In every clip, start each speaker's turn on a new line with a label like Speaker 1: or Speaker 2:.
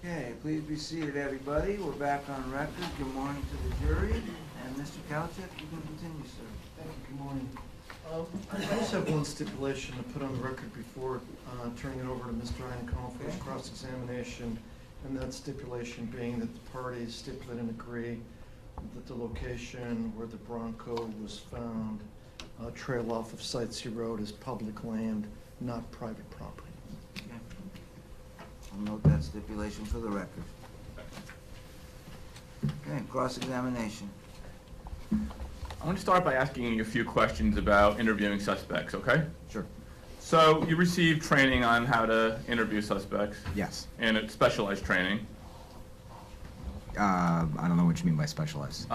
Speaker 1: Okay, please be seated, everybody. We're back on record. Good morning to the jury. And Mr. Kalchik, you can continue, sir.
Speaker 2: Thank you. Good morning. I just have one stipulation to put on the record before turning it over to Mr. Einenkohl for his cross-examination, and that stipulation being that the parties stipulate and agree that the location where the Bronco was found, trail off of Sightsee Road, is public land, not private property.
Speaker 1: Okay. I'll note that stipulation for the record. Okay, cross-examination.
Speaker 3: I want to start by asking you a few questions about interviewing suspects, okay?
Speaker 4: Sure.
Speaker 3: So you received training on how to interview suspects.
Speaker 4: Yes.
Speaker 3: And it's specialized training.
Speaker 4: I don't know what you mean by specialized.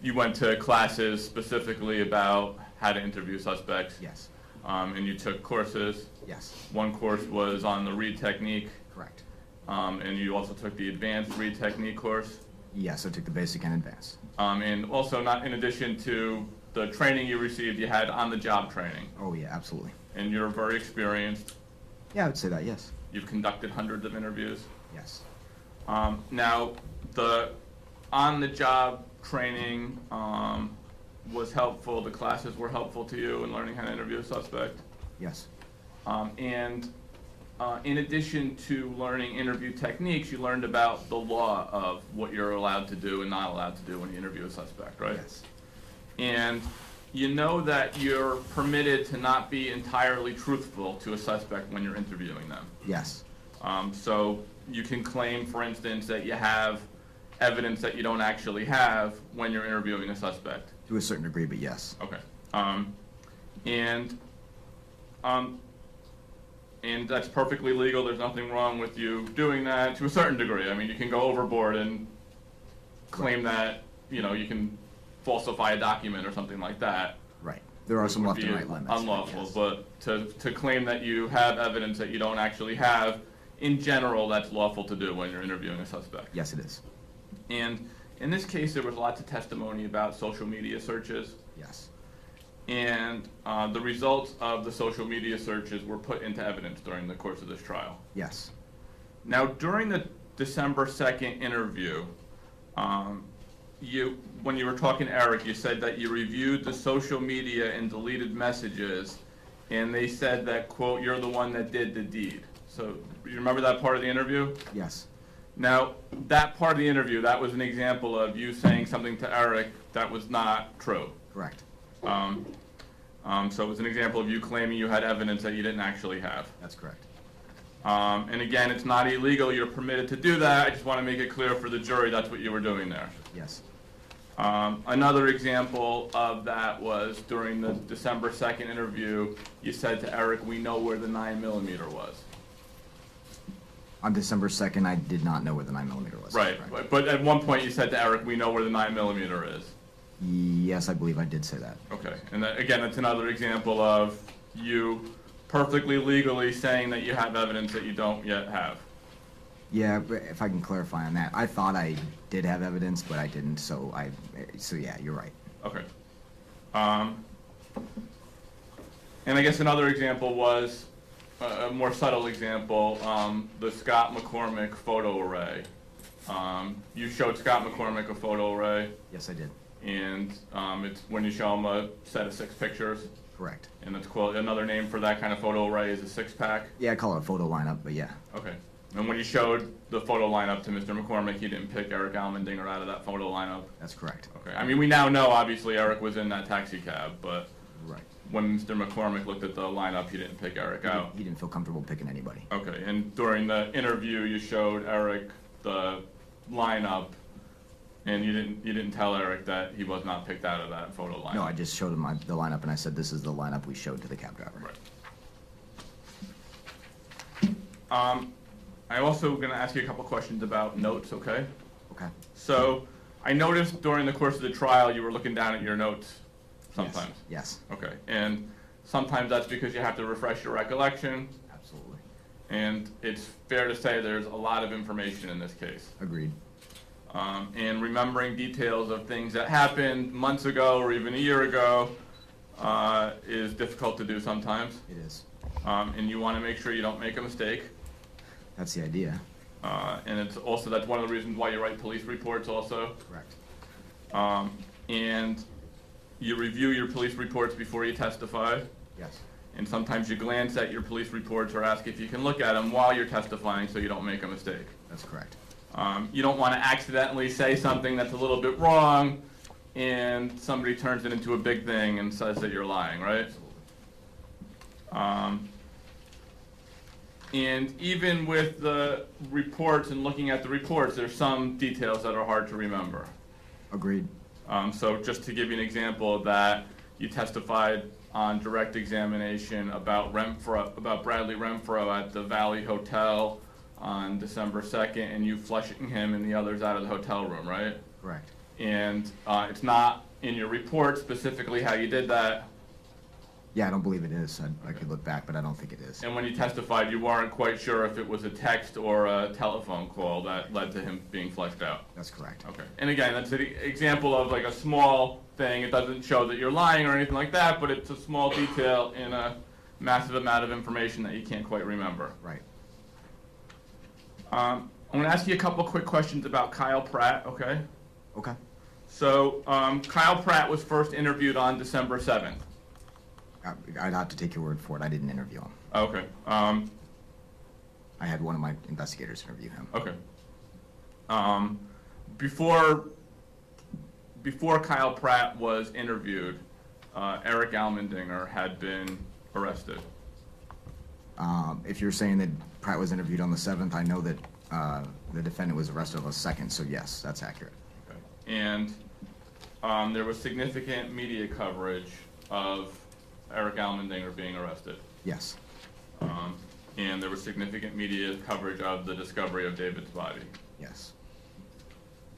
Speaker 3: You went to classes specifically about how to interview suspects.
Speaker 4: Yes.
Speaker 3: And you took courses.
Speaker 4: Yes.
Speaker 3: One course was on the read technique.
Speaker 4: Correct.
Speaker 3: And you also took the advanced read technique course.
Speaker 4: Yes, I took the basic and advanced.
Speaker 3: And also, not in addition to the training you received, you had on-the-job training.
Speaker 4: Oh yeah, absolutely.
Speaker 3: And you're very experienced.
Speaker 4: Yeah, I would say that, yes.
Speaker 3: You've conducted hundreds of interviews.
Speaker 4: Yes.
Speaker 3: Now, the on-the-job training was helpful. The classes were helpful to you in learning how to interview a suspect.
Speaker 4: Yes.
Speaker 3: In addition to learning interview techniques, you learned about the law of what you're allowed to do and not allowed to do when you interview a suspect, right?
Speaker 4: Yes.
Speaker 3: And you know that you're permitted to not be entirely truthful to a suspect when you're interviewing them.
Speaker 4: Yes.
Speaker 3: So you can claim, for instance, that you have evidence that you don't actually have when you're interviewing a suspect.
Speaker 4: To a certain degree, but yes.
Speaker 3: Okay. And that's perfectly legal. There's nothing wrong with you doing that to a certain degree. I mean, you can go overboard and claim that, you know, you can falsify a document or something like that.
Speaker 4: Right. There are some left and right limits.
Speaker 3: Unlawful,
Speaker 4: Yes.
Speaker 3: but to claim that you have evidence that you don't actually have, in general, that's lawful to do when you're interviewing a suspect.
Speaker 4: Yes, it is.
Speaker 3: And in this case, there was lots of testimony about social media searches.
Speaker 4: Yes.
Speaker 3: And the results of the social media searches were put into evidence during the course of this trial.
Speaker 4: Yes.
Speaker 3: Now, during the December 2nd interview, when you were talking to Eric, you said that you reviewed the social media and deleted messages, and they said that, quote, you're the one that did the deed. So, you remember that part of the interview?
Speaker 4: Yes.
Speaker 3: Now, that part of the interview, that was an example of you saying something to Eric that was not true.
Speaker 4: Correct.
Speaker 3: So it was an example of you claiming you had evidence that you didn't actually have.
Speaker 4: That's correct.
Speaker 3: And again, it's not illegal. You're permitted to do that. I just want to make it clear for the jury that's what you were doing there.
Speaker 4: Yes.
Speaker 3: Another example of that was during the December 2nd interview, you said to Eric, we know where the 9mm was.
Speaker 4: On December 2nd, I did not know where the 9mm was.
Speaker 3: Right, but at one point you said to Eric, we know where the 9mm is.
Speaker 4: Yes, I believe I did say that.
Speaker 3: Okay, and that, again, that's another example of you perfectly legally saying that you have evidence that you don't yet have.
Speaker 4: Yeah, but if I can clarify on that, I thought I did have evidence, but I didn't. So yeah, you're right.
Speaker 3: Okay. And I guess another example was a more subtle example, the Scott McCormick photo array. You showed Scott McCormick a photo array.
Speaker 4: Yes, I did.
Speaker 3: And it's when you show him a set of 6 pictures.
Speaker 4: Correct.
Speaker 3: And it's called, another name for that kind of photo array is a 6-pack.
Speaker 4: Yeah, I call it a photo lineup, but yeah.
Speaker 3: Okay. And when you showed the photo lineup to Mr. McCormick, you didn't pick Erick Almandinger out of that photo lineup?
Speaker 4: That's correct.
Speaker 3: Okay. I mean, we now know, obviously, Eric was in that taxi cab, but
Speaker 4: Right.
Speaker 3: when Mr. McCormick looked at the lineup, he didn't pick Eric out?
Speaker 4: He didn't feel comfortable picking anybody.
Speaker 3: Okay. And during the interview, you showed Eric the lineup, and you didn't tell Eric that he was not picked out of that photo lineup?
Speaker 4: No, I just showed him the lineup, and I said, this is the lineup we showed to the cab driver.
Speaker 3: Right. I'm also going to ask you a couple questions about notes, okay?
Speaker 4: Okay.
Speaker 3: So, I noticed during the course of the trial you were looking down at your notes sometimes.
Speaker 4: Yes.
Speaker 3: Okay. And sometimes that's because you have to refresh your recollection.
Speaker 4: Absolutely.
Speaker 3: And it's fair to say there's a lot of information in this case.
Speaker 4: Agreed.
Speaker 3: And remembering details of things that happened months ago or even a year ago is difficult to do sometimes.
Speaker 4: It is.
Speaker 3: And you want to make sure you don't make a mistake.
Speaker 4: That's the idea.
Speaker 3: And it's also, that's one of the reasons why you write police reports also.
Speaker 4: Correct.
Speaker 3: And you review your police reports before you testify.
Speaker 4: Yes.
Speaker 3: And sometimes you glance at your police reports or ask if you can look at them while you're testifying so you don't make a mistake.
Speaker 4: That's correct.
Speaker 3: You don't want to accidentally say something that's a little bit wrong and somebody turns it into a big thing and says that you're lying, right? And even with the reports and looking at the reports, there's some details that are hard to remember.
Speaker 4: Agreed.
Speaker 3: So just to give you an example of that, you testified on direct examination about Bradley Renfro at the Valley Hotel on December 2nd, and you flushing him and the others out of the hotel room, right?
Speaker 4: Correct.
Speaker 3: And it's not in your report specifically how you did that.
Speaker 4: Yeah, I don't believe it is. I could look back, but I don't think it is.
Speaker 3: And when you testified, you weren't quite sure if it was a text or a telephone call that led to him being flushed out.
Speaker 4: That's correct.
Speaker 3: Okay. And again, that's an example of like a small thing. It doesn't show that you're lying or anything like that, but it's a small detail in a massive amount of information that you can't quite remember.
Speaker 4: Right.
Speaker 3: I'm going to ask you a couple quick questions about Kyle Pratt, okay?
Speaker 4: Okay.
Speaker 3: So Kyle Pratt was first interviewed on December 7th.
Speaker 4: I'd have to take your word for it. I didn't interview him.
Speaker 3: Okay.
Speaker 4: I had one of my investigators interview him.
Speaker 3: Okay. Before Kyle Pratt was interviewed, Erick Almandinger had been arrested.
Speaker 4: If you're saying that Pratt was interviewed on the 7th, I know that the defendant was arrested on the 2nd, so yes, that's accurate.
Speaker 3: Okay. And there was significant media coverage of Erick Almandinger being arrested.
Speaker 4: Yes.
Speaker 3: And there was significant media coverage of the discovery of David's body.
Speaker 4: Yes.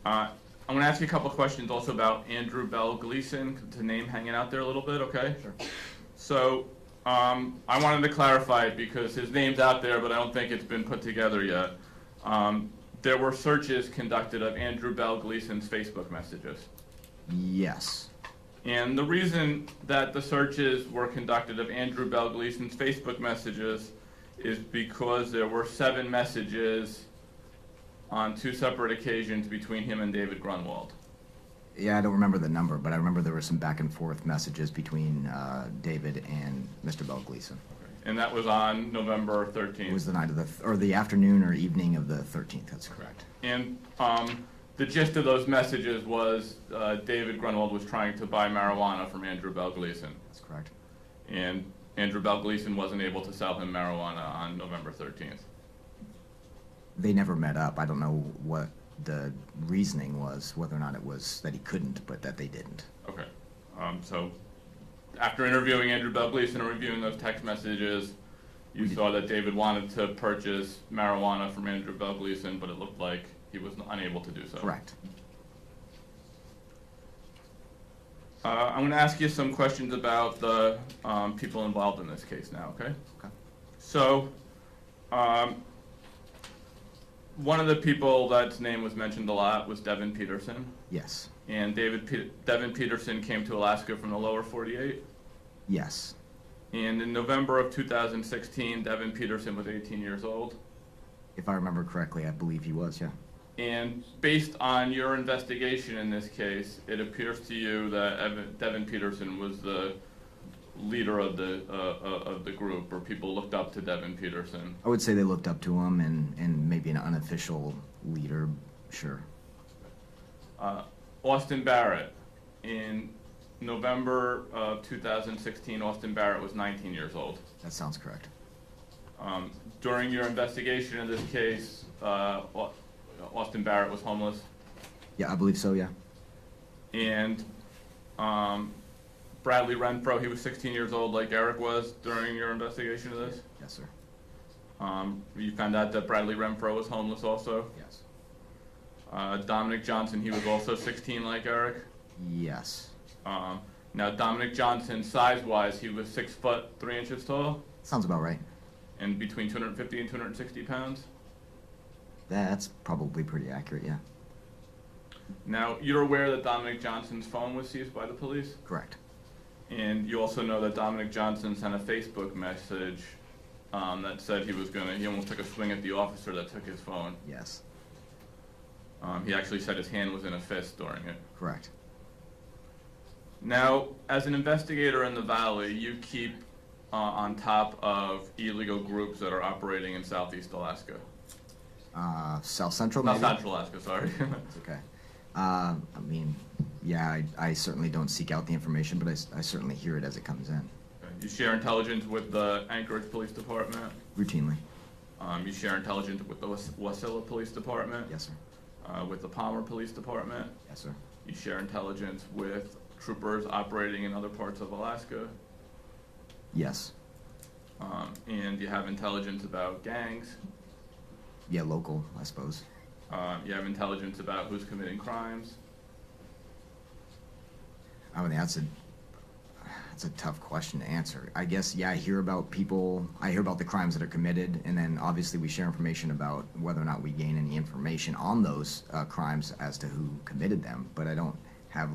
Speaker 3: I'm going to ask you a couple of questions also about Andrew Bell Gleason, the name hanging out there a little bit, okay?
Speaker 4: Sure.
Speaker 3: So I wanted to clarify it because his name's out there, but I don't think it's been put together yet. There were searches conducted of Andrew Bell Gleason's Facebook messages.
Speaker 4: Yes.
Speaker 3: And the reason that the searches were conducted of Andrew Bell Gleason's Facebook messages is because there were 7 messages on 2 separate occasions between him and David Grunwald.
Speaker 4: Yeah, I don't remember the number, but I remember there were some back and forth messages between David and Mr. Bell Gleason.
Speaker 3: Okay. And that was on November 13th.
Speaker 4: It was the night of or the afternoon or evening of the 13th. That's correct.
Speaker 3: And the gist of those messages was David Grunwald was trying to buy marijuana from Andrew Bell Gleason.
Speaker 4: That's correct.
Speaker 3: And Andrew Bell Gleason wasn't able to sell him marijuana on November 13th.
Speaker 4: They never met up. I don't know what the reasoning was, whether or not it was that he couldn't, but that they didn't.
Speaker 3: Okay. So after interviewing Andrew Bell Gleason and reviewing those text messages, you saw that David wanted to purchase marijuana from Andrew Bell Gleason, but it looked like he was unable to do so.
Speaker 4: Correct.
Speaker 3: I'm going to ask you some questions about the people involved in this case now, okay?
Speaker 4: Okay.
Speaker 3: So, one of the people that's name was mentioned a lot was Devon Peterson.
Speaker 4: Yes.
Speaker 3: And Devon Peterson came to Alaska from the lower 48.
Speaker 4: Yes.
Speaker 3: And in November of 2016, Devon Peterson was 18 years old.
Speaker 4: If I remember correctly, I believe he was, yeah.
Speaker 3: And based on your investigation in this case, it appears to you that Devon Peterson was the leader of the group, or people looked up to Devon Peterson.
Speaker 4: I would say they looked up to him and maybe an unofficial leader, sure.
Speaker 3: Austin Barrett. In November of 2016, Austin Barrett was 19 years old.
Speaker 4: That sounds correct.
Speaker 3: During your investigation of this case, Austin Barrett was homeless.
Speaker 4: Yeah, I believe so, yeah.
Speaker 3: And Bradley Renfro, he was 16 years old like Erick was during your investigation of this?
Speaker 4: Yes, sir.
Speaker 3: You found out that Bradley Renfro was homeless also?
Speaker 4: Yes.
Speaker 3: Dominic Johnson, he was also 16 like Erick?
Speaker 4: Yes.
Speaker 3: Now Dominic Johnson, size-wise, he was 6 foot 3 inches tall?
Speaker 4: Sounds about right.
Speaker 3: And between 250 and 260 pounds?
Speaker 4: That's probably pretty accurate, yeah.
Speaker 3: Now, you're aware that Dominic Johnson's phone was seized by the police?
Speaker 4: Correct.
Speaker 3: And you also know that Dominic Johnson sent a Facebook message that said he almost took a swing at the officer that took his phone.
Speaker 4: Yes,
Speaker 3: He actually said his hand was in a fist during it.
Speaker 4: correct.
Speaker 3: Now, as an investigator in the Valley, you keep on top of illegal groups that are operating in Southeast Alaska.
Speaker 4: South Central,
Speaker 3: Not
Speaker 4: maybe?
Speaker 3: Central Alaska, sorry.
Speaker 4: It's okay. I mean, yeah, I certainly don't seek out the information, but I certainly hear it as it comes in,
Speaker 3: You share intelligence with the Anchorage Police Department.
Speaker 4: routinely.
Speaker 3: You share intelligence with the Wasilla Police Department.
Speaker 4: Yes, sir.
Speaker 3: With the Palmer Police Department.
Speaker 4: Yes, sir.
Speaker 3: You share intelligence with troopers operating in other parts of Alaska.
Speaker 4: Yes.
Speaker 3: And you have intelligence about gangs.
Speaker 4: Yeah, local, I suppose.
Speaker 3: You have intelligence about who's committing crimes.
Speaker 4: I mean, that's a tough question to answer. I guess, yeah, I hear about the crimes that are committed, and then obviously we share information about whether or not we gain any information on those crimes as to who committed them, but I don't have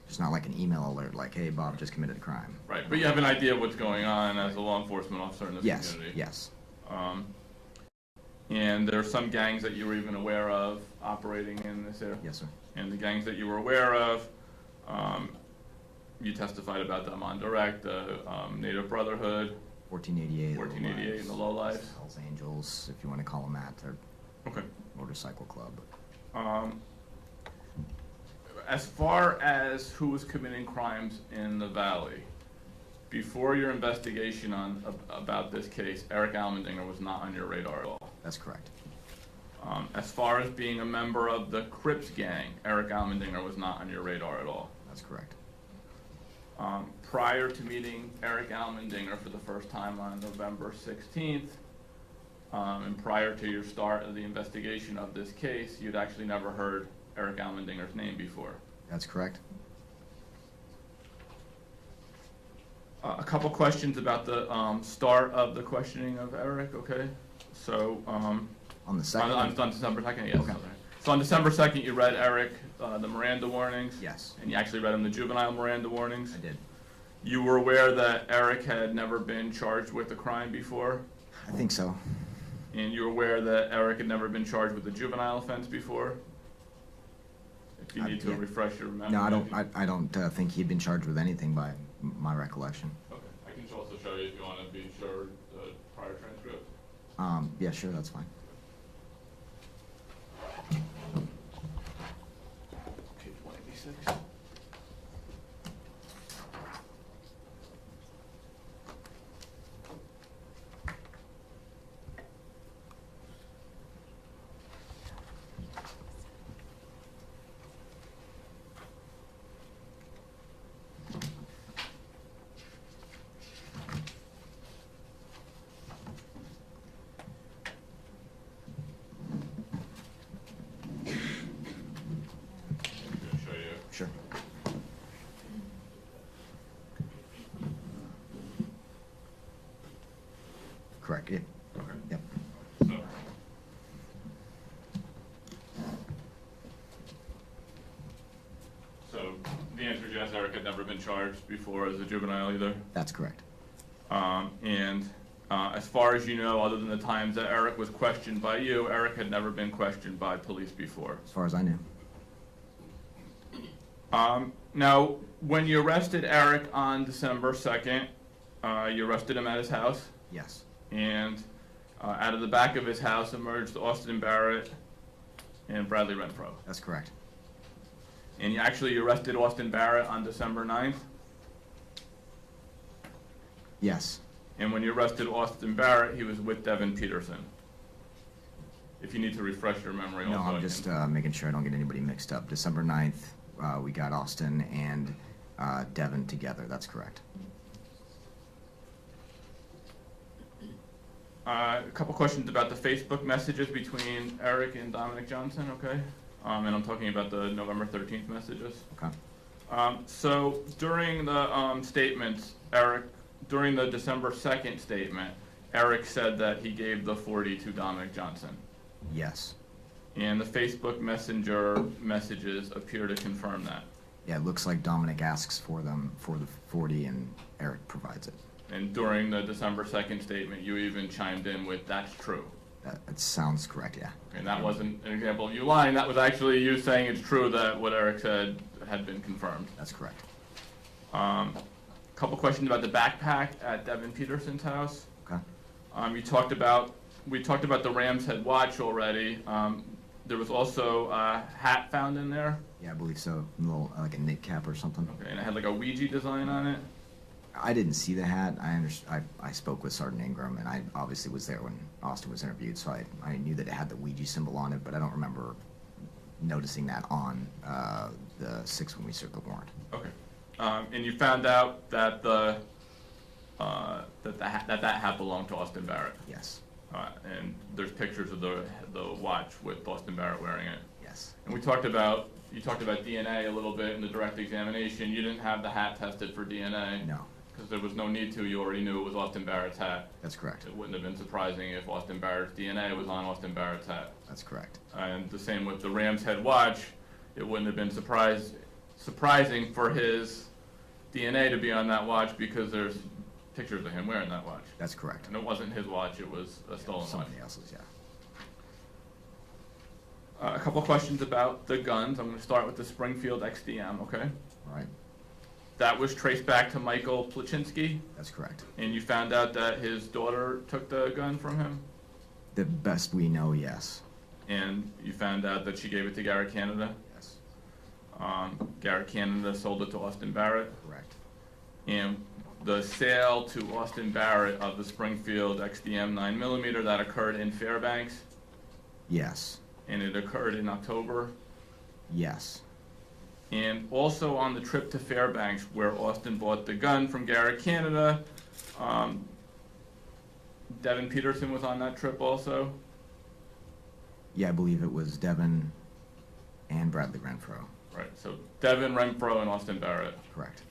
Speaker 4: it's not like an email alert like, hey, Bob just committed a crime.
Speaker 3: Right, but you have an idea of what's going on as a law enforcement officer in this
Speaker 4: Yes,
Speaker 3: community.
Speaker 4: yes.
Speaker 3: And there are some gangs that you were even aware of operating in this area.
Speaker 4: Yes, sir.
Speaker 3: And the gangs that you were aware of, you testified about them on direct, the Native Brotherhood,
Speaker 4: 1488.
Speaker 3: 1488 and the Lowlifes.
Speaker 4: Hells Angels, if you want to call them that. They're
Speaker 3: Okay.
Speaker 4: motorcycle club.
Speaker 3: As far as who was committing crimes in the Valley, before your investigation about this case, Erick Almandinger was not on your radar at all.
Speaker 4: That's correct.
Speaker 3: As far as being a member of the Crips gang, Erick Almandinger was not on your radar at all.
Speaker 4: That's correct.
Speaker 3: Prior to meeting Erick Almandinger for the first time on November 16th, and prior to your start of the investigation of this case, you'd actually never heard Erick Almandinger's name before.
Speaker 4: That's correct.
Speaker 3: A couple questions about the start of the questioning of Erick, okay? So,
Speaker 4: On the second?
Speaker 3: on December 2nd, yes.
Speaker 4: Okay.
Speaker 3: So on December 2nd, you read Erick the Miranda Warnings?
Speaker 4: Yes,
Speaker 3: And you actually read him the juvenile Miranda Warnings?
Speaker 4: I did.
Speaker 3: You were aware that Erick had never been charged with a crime before?
Speaker 4: I think so.
Speaker 3: And you were aware that Erick had never been charged with a juvenile offense before? If you need to
Speaker 4: Yeah.
Speaker 3: refresh your memory.
Speaker 4: No, I don't think he'd been charged with anything by my recollection.
Speaker 3: Okay, I can also show you if you want to be sure the prior transcript.
Speaker 4: Yeah, sure, that's fine.
Speaker 3: Page 186. Show you.
Speaker 4: Sure. Correct, yeah.
Speaker 3: Okay.
Speaker 4: Yep.
Speaker 3: So the answer is yes, Erick had never been charged before as a juvenile either.
Speaker 4: That's correct.
Speaker 3: As far as you know, other than the times that Erick was questioned by you, Erick had never been questioned by police before.
Speaker 4: As far as I knew.
Speaker 3: Now, when you arrested Erick on December 2nd, you arrested him at his house,
Speaker 4: Yes.
Speaker 3: and out of the back of his house emerged Austin Barrett and Bradley Renfro.
Speaker 4: That's correct.
Speaker 3: And you actually arrested Austin Barrett on December 9th,
Speaker 4: Yes.
Speaker 3: and when you arrested Austin Barrett, he was with Devon Peterson. If you need to refresh your memory
Speaker 4: No,
Speaker 3: also. I
Speaker 4: I'm
Speaker 3: can-
Speaker 4: just making sure I don't get anybody mixed up. December 9th, we got Austin and Devon together. That's correct.
Speaker 3: A couple questions about the Facebook messages between Erick and Dominic Johnson, okay? And I'm talking about the November 13th messages.
Speaker 4: Okay.
Speaker 3: So during the statements, during the December 2nd statement, Erick said that he gave the 40 to Dominic Johnson.
Speaker 4: Yes.
Speaker 3: And the Facebook Messenger messages appear to confirm that.
Speaker 4: Yeah, it looks like Dominic asks for them for the 40 and Erick provides it.
Speaker 3: And during the December 2nd statement, you even chimed in with, "That's true."
Speaker 4: That sounds correct, yeah.
Speaker 3: And that wasn't an example of you lying, that was actually you saying it's true that what Erick said had been confirmed.
Speaker 4: That's correct.
Speaker 3: Couple questions about the backpack at Devon Peterson's house.
Speaker 4: Okay.
Speaker 3: We talked about the Ram's Head watch already. There was also a hat found in there.
Speaker 4: Yeah, I believe so. A little, like a knit cap or something.
Speaker 3: Okay, and it had like a Ouija design on it.
Speaker 4: I didn't see the hat. I spoke with Sergeant Ingram, and I obviously was there when Austin was interviewed, so I knew that it had the Ouija symbol on it, but I don't remember noticing that on the 6th when we served the warrant.
Speaker 3: Okay. And you found out that that hat belonged to Austin Barrett.
Speaker 4: Yes.
Speaker 3: And there's pictures of the watch with Austin Barrett wearing it.
Speaker 4: Yes.
Speaker 3: And you talked about DNA a little bit in the direct examination. You didn't have the hat tested for DNA.
Speaker 4: No.
Speaker 3: Because there was no need to. You already knew it was Austin Barrett's hat.
Speaker 4: That's correct.
Speaker 3: It wouldn't have been surprising if Austin Barrett's DNA was on Austin Barrett's hat.
Speaker 4: That's correct.
Speaker 3: And the same with the Ram's Head watch. It wouldn't have been surprising for his DNA to be on that watch because there's pictures of him wearing that watch.
Speaker 4: That's correct.
Speaker 3: And it wasn't his watch, it was a stolen watch.
Speaker 4: Somebody else's, yeah.
Speaker 3: A couple questions about the guns. I'm going to start with the Springfield XDM, okay?
Speaker 4: All right.
Speaker 3: That was traced back to Michael Plachinsky,
Speaker 4: That's correct.
Speaker 3: and you found out that his daughter took the gun from him,
Speaker 4: The best we know, yes.
Speaker 3: and you found out that she gave it to Garrett Canada.
Speaker 4: Yes.
Speaker 3: Garrett Canada sold it to Austin Barrett,
Speaker 4: Correct.
Speaker 3: and the sale to Austin Barrett of the Springfield XDM 9mm that occurred in Fairbanks,
Speaker 4: Yes.
Speaker 3: and it occurred in October.
Speaker 4: Yes.
Speaker 3: And also on the trip to Fairbanks, where Austin bought the gun from Garrett Canada, Devon Peterson was on that trip also.
Speaker 4: Yeah, I believe it was Devon and Bradley Renfro.
Speaker 3: Right, so Devon, Renfro, and Austin Barrett.
Speaker 4: Correct.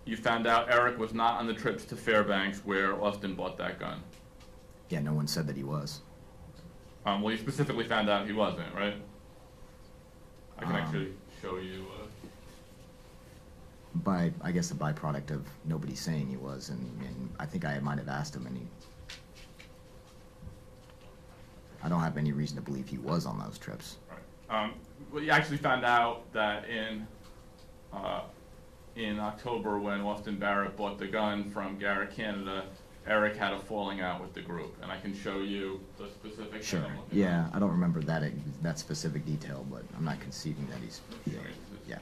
Speaker 3: You found out Erick was not on the trips to Fairbanks where Austin bought that gun.
Speaker 4: Yeah, no one said that he was.
Speaker 3: Well, you specifically found out he wasn't, right? I can
Speaker 4: Um,
Speaker 3: actually show you.
Speaker 4: I guess a byproduct of nobody saying he was, and I think I might have asked him, and I don't have any reason to believe he was on those trips.
Speaker 3: Right. Well, you actually found out that in October, when Austin Barrett bought the gun from Garrett Canada, Erick had a falling out with the group, and I can show you the specific.
Speaker 4: Sure.
Speaker 3: thing I'm looking
Speaker 4: Yeah, I don't remember that specific detail, but I'm not conceding that he's.
Speaker 3: at.
Speaker 4: Yeah.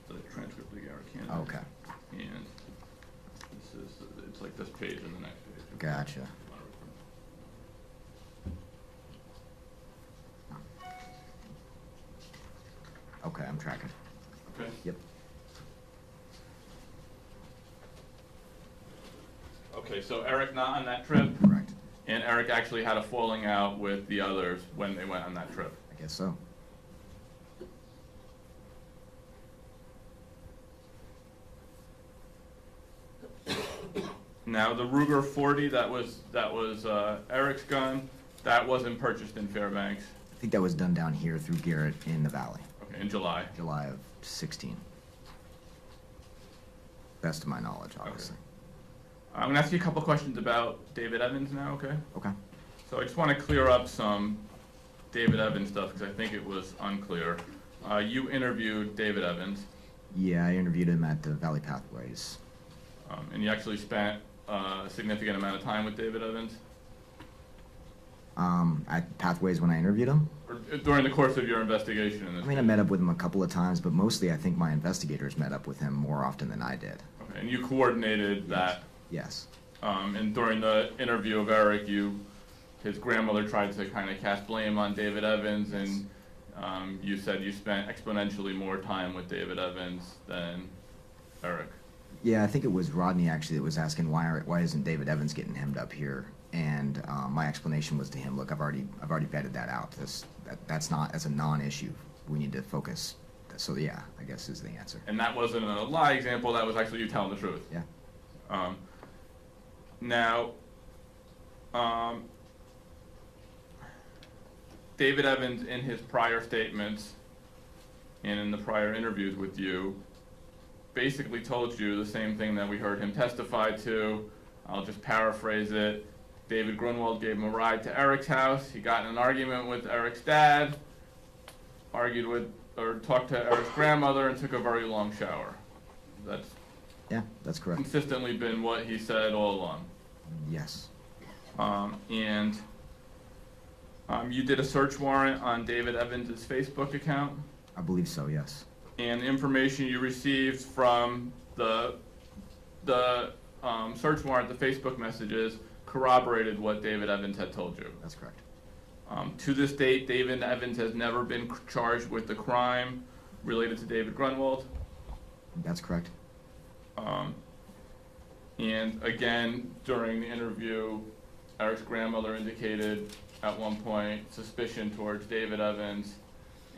Speaker 3: The transcript of Garrett Canada.
Speaker 4: Okay.
Speaker 3: And it's like this page and the next page.
Speaker 4: Gotcha. Okay, I'm tracking.
Speaker 3: Okay.
Speaker 4: Yep.
Speaker 3: Okay, so Erick not on that trip,
Speaker 4: Correct.
Speaker 3: and Erick actually had a falling out with the others when they went on that trip.
Speaker 4: I guess so.
Speaker 3: Now, the Ruger 40, that was Erick's gun, that wasn't purchased in Fairbanks,
Speaker 4: I think that was done down here through Garrett in the valley,
Speaker 3: okay, in July.
Speaker 4: July of 16. Best of my knowledge, obviously.
Speaker 3: I'm gonna ask you a couple questions about David Evans now, okay?
Speaker 4: Okay.
Speaker 3: So I just wanna clear up some David Evans stuff, because I think it was unclear. You interviewed David Evans,
Speaker 4: Yeah, I interviewed him at the Valley Pathways.
Speaker 3: and you actually spent a significant amount of time with David Evans?
Speaker 4: At Pathways when I interviewed him.
Speaker 3: Or during the course of your investigation in this
Speaker 4: I mean, I
Speaker 3: case?
Speaker 4: met up with him a couple of times, but mostly I think my investigators met up with him more often than I did.
Speaker 3: Okay, and you coordinated that,
Speaker 4: Yes.
Speaker 3: and during the interview of Erick, his grandmother tried to kind of cast blame on David Evans, and you said you spent exponentially more time with David Evans than Erick.
Speaker 4: Yeah, I think it was Rodney actually that was asking why isn't David Evans getting hemmed up here, and my explanation was to him, look, I've already vetted that out. That's a non-issue. We need to focus. So yeah, I guess is the answer.
Speaker 3: And that wasn't a lie example, that was actually you telling the truth.
Speaker 4: Yeah.
Speaker 3: Now, David Evans, in his prior statements and in the prior interviews with you, basically told you the same thing that we heard him testify to. I'll just paraphrase it. David Grunwald gave him a ride to Erick's house. He got in an argument with Erick's dad, talked to Erick's grandmother, and took a very long shower. That's
Speaker 4: Yeah, that's correct.
Speaker 3: consistently been what he said all along.
Speaker 4: Yes.
Speaker 3: You did a search warrant on David Evans' Facebook account,
Speaker 4: I believe so, yes.
Speaker 3: and the information you received from the search warrant, the Facebook messages, corroborated what David Evans had told you.
Speaker 4: That's correct.
Speaker 3: To this date, David Evans has never been charged with the crime related to David Grunwald.
Speaker 4: That's correct.
Speaker 3: And again, during the interview, Erick's grandmother indicated at one point suspicion towards David Evans,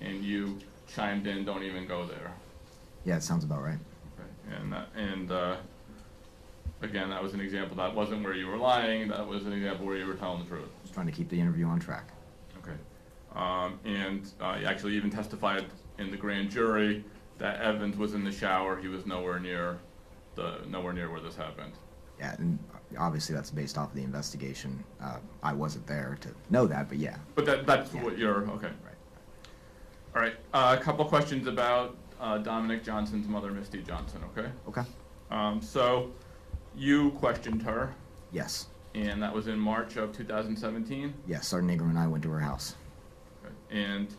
Speaker 3: and you chimed in, "Don't even go there."
Speaker 4: Yeah, it sounds about right.
Speaker 3: Okay. Again, that was an example. That wasn't where you were lying. That was an example where you were telling the truth.
Speaker 4: Just trying to keep the interview on track.
Speaker 3: Okay. You actually even testified in the grand jury that Evans was in the shower. He was nowhere near where this happened.
Speaker 4: Yeah, and obviously that's based off of the investigation. I wasn't there to know that, but yeah.
Speaker 3: But that's
Speaker 4: Yeah.
Speaker 3: what you're, okay.
Speaker 4: Right.
Speaker 3: All right, a couple questions about Dominic Johnson's mother, Misty Johnson, okay?
Speaker 4: Okay.
Speaker 3: So you questioned her,
Speaker 4: Yes.
Speaker 3: and that was in March of 2017?
Speaker 4: Yes, Sergeant Ingram and I went to her house.
Speaker 3: Okay. And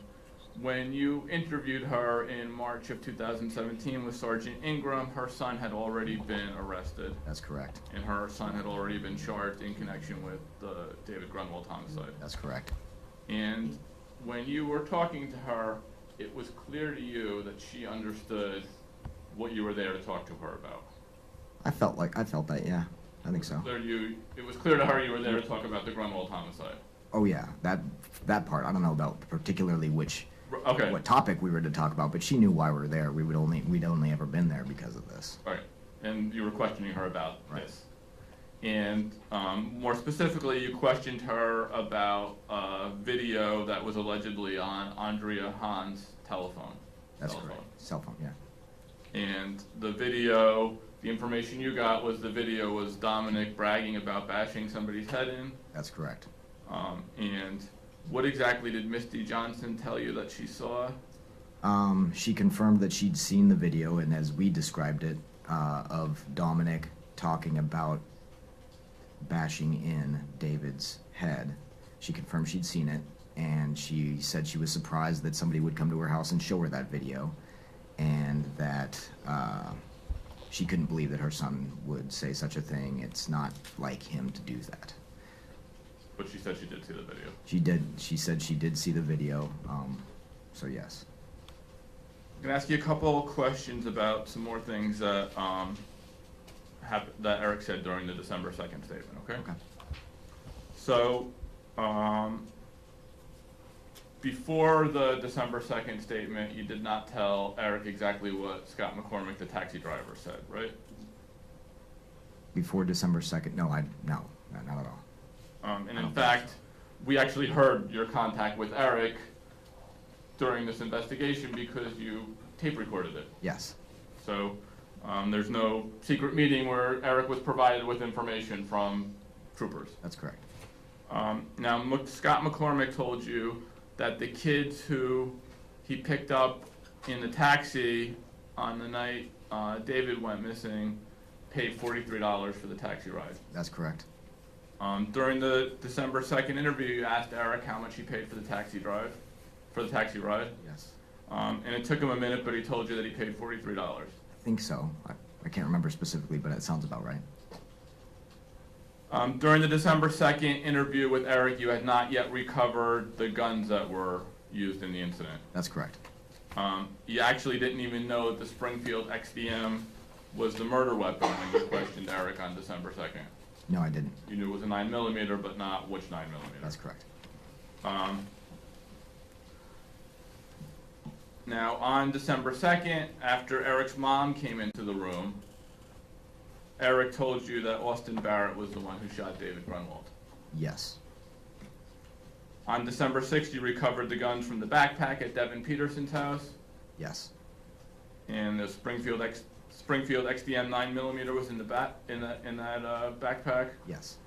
Speaker 3: when you interviewed her in March of 2017 with Sergeant Ingram, her son had already been arrested,
Speaker 4: That's correct.
Speaker 3: and her son had already been charged in connection with the David Grunwald homicide.
Speaker 4: That's correct.
Speaker 3: And when you were talking to her, it was clear to you that she understood what you were there to talk to her about.
Speaker 4: I felt that, yeah. I think so.
Speaker 3: It was clear to her you were there to talk about the Grunwald homicide.
Speaker 4: Oh, yeah. That part, I don't know about particularly
Speaker 3: Okay.
Speaker 4: what topic we were to talk about, but she knew why we were there. We'd only ever been there because of this.
Speaker 3: All right. And you were questioning her about
Speaker 4: Right.
Speaker 3: this. And more specifically, you questioned her about a video that was allegedly on Andrea Hahn's telephone.
Speaker 4: That's
Speaker 3: Cell phone.
Speaker 4: correct. Cell phone, yeah.
Speaker 3: And the video, the information you got was the video was Dominic bragging about bashing somebody's head in.
Speaker 4: That's correct.
Speaker 3: And what exactly did Misty Johnson tell you that she saw?
Speaker 4: She confirmed that she'd seen the video, and as we described it, of Dominic talking about bashing in David's head. She confirmed she'd seen it, and she said she was surprised that somebody would come to her house and show her that video, and that she couldn't believe that her son would say such a thing. It's not like him to do that.
Speaker 3: But she said she did see the video.
Speaker 4: She did. She said she did see the video, so yes.
Speaker 3: I'm gonna ask you a couple questions about some more things that that Erick said during the December 2nd statement, okay?
Speaker 4: Okay.
Speaker 3: So, before the December 2nd statement, you did not tell Erick exactly what Scott McCormick, the taxi driver, said, right?
Speaker 4: Before December 2nd, no, not at all.
Speaker 3: And in fact, we actually heard your contact with Erick during this investigation because you tape recorded it.
Speaker 4: Yes.
Speaker 3: So there's no secret meeting where Erick was provided with information from troopers.
Speaker 4: That's correct.
Speaker 3: Now, Scott McCormick told you that the kids who he picked up in the taxi on the night David went missing paid $43 for the taxi ride.
Speaker 4: That's correct.
Speaker 3: During the December 2nd interview, you asked Erick how much he paid for the taxi ride.
Speaker 4: Yes.
Speaker 3: And it took him a minute, but he told you that he paid $43.
Speaker 4: I think so. I can't remember specifically, but it sounds about right.
Speaker 3: During the December 2nd interview with Erick, you had not yet recovered the guns that were used in the incident.
Speaker 4: That's correct.
Speaker 3: You actually didn't even know that the Springfield XDM was the murder weapon when you questioned Erick on December 2nd.
Speaker 4: No, I didn't.
Speaker 3: You knew it was a 9mm, but not which 9mm.
Speaker 4: That's correct.
Speaker 3: Now, on December 2nd, after Erick's mom came into the room, Erick told you that Austin Barrett was the one who shot David Grunwald.
Speaker 4: Yes.
Speaker 3: On December 6th, you recovered the guns from the backpack at Devon Peterson's house,
Speaker 4: Yes.
Speaker 3: and the Springfield XDM 9mm was in the backpack,
Speaker 4: Yes,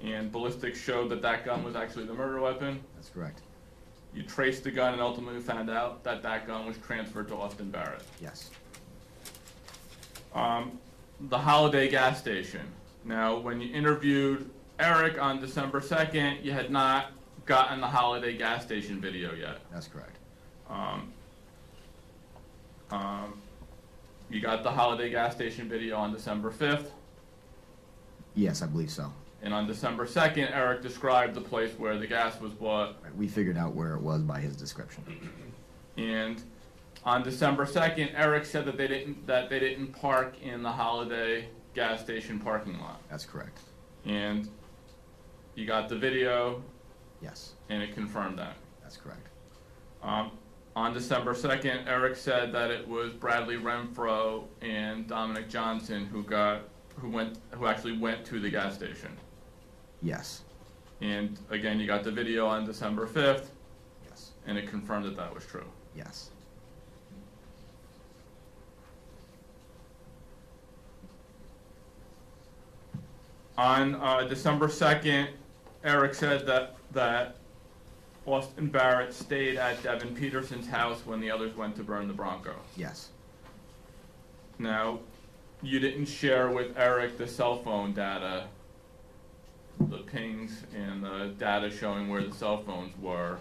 Speaker 3: and ballistics showed that that gun was actually the murder weapon.
Speaker 4: that's correct.
Speaker 3: You traced the gun and ultimately found out that that gun was transferred to Austin Barrett.
Speaker 4: Yes,
Speaker 3: The Holiday gas station. Now, when you interviewed Erick on December 2nd, you had not gotten the Holiday gas station video yet.
Speaker 4: that's correct.
Speaker 3: You got the Holiday gas station video on December 5th,
Speaker 4: Yes, I believe so.
Speaker 3: and on December 2nd, Erick described the place where the gas was bought.
Speaker 4: Right, we figured out where it was by his description.
Speaker 3: And on December 2nd, Erick said that they didn't park in the Holiday gas station parking lot.
Speaker 4: That's correct.
Speaker 3: And you got the video,
Speaker 4: Yes,
Speaker 3: and it confirmed that.
Speaker 4: that's correct.
Speaker 3: On December 2nd, Erick said that it was Bradley Renfro and Dominic Johnson who actually went to the gas station.
Speaker 4: Yes,
Speaker 3: And again, you got the video on December 5th,
Speaker 4: yes,
Speaker 3: and it confirmed that that was true.
Speaker 4: yes.
Speaker 3: On December 2nd, Erick said that Austin Barrett stayed at Devon Peterson's house when the others went to burn the Bronco.
Speaker 4: Yes,
Speaker 3: Now, you didn't share with Erick the cell phone data, the pings and the data showing where the cell phones were